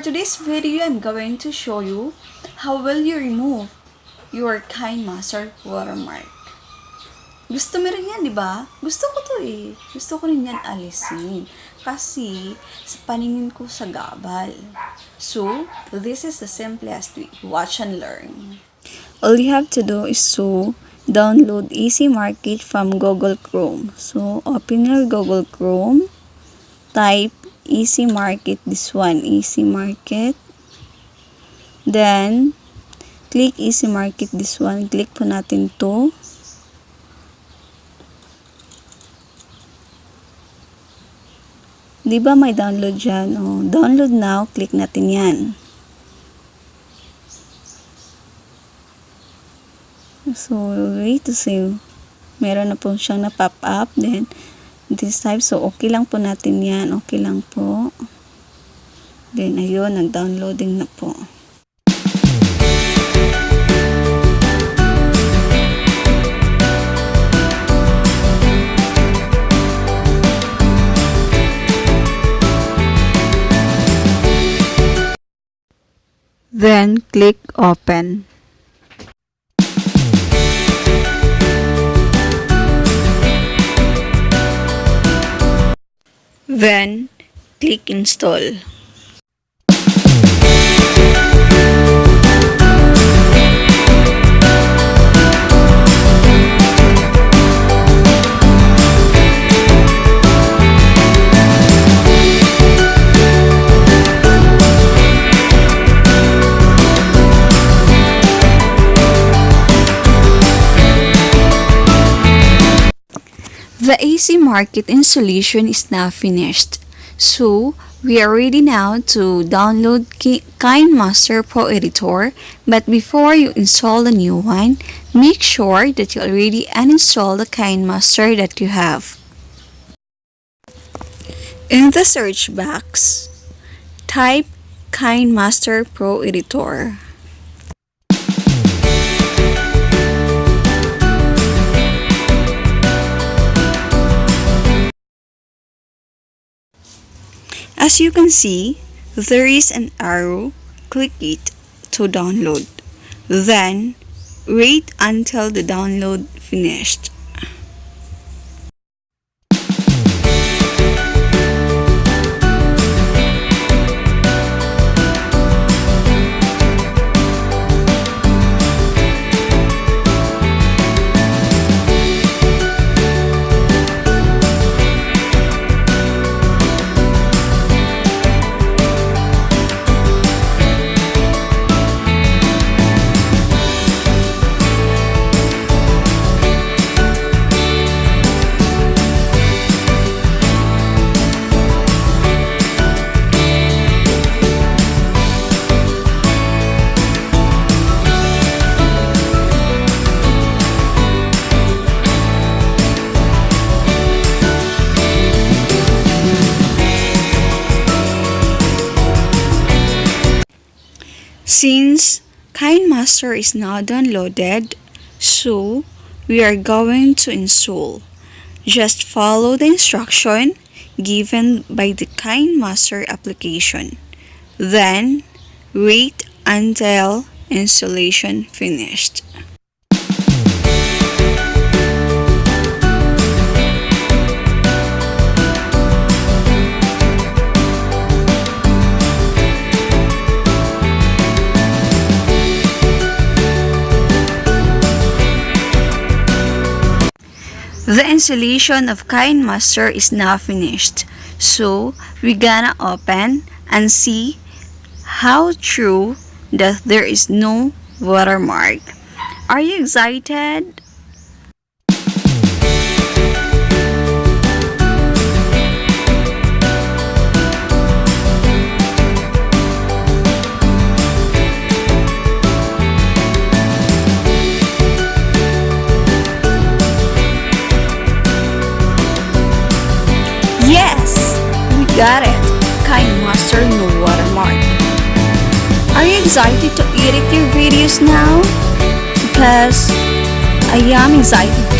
today's video, I'm going to show you how will you remove your Kinemaster watermark. Gusto mo rin yan, di ba? Gusto ko to eh. Gusto ko rin yan alisin. Kasi sa paningin ko sa gabal. So, this is the simplest way. Watch and learn. All you have to do is to download Easy Market from Google Chrome. So, open your Google Chrome. Type Easy Market, this one, Easy Market. Then, click Easy Market, this one. Click po natin to. Diba may download dyan? Oh, download now. Click natin yan. So, wait to see. Meron na po siyang na-pop up. Then, this type. So, okay lang po natin yan. Okay lang po. Then, ayun. Nag-downloading na po. Then, click open. Then, click install. The Easy Market installation is now finished. So, we are ready now to download Kinemaster Pro Editor. But before you install the new one, make sure that you already uninstall the Kinemaster that you have. In the search box, type Kinemaster Pro Editor. As you can see, there is an arrow. Click it to download. Then, wait until the download finished. Since Kinemaster is now downloaded, so we are going to install. Just follow the instruction given by the Kinemaster application. Then, wait until installation finished. The installation of Kinemaster is now finished. So, we're gonna open and see how true that there is no watermark. Are you excited? Yes, we got it. Kinemaster no watermark. Are you excited to edit your videos now? Because I am excited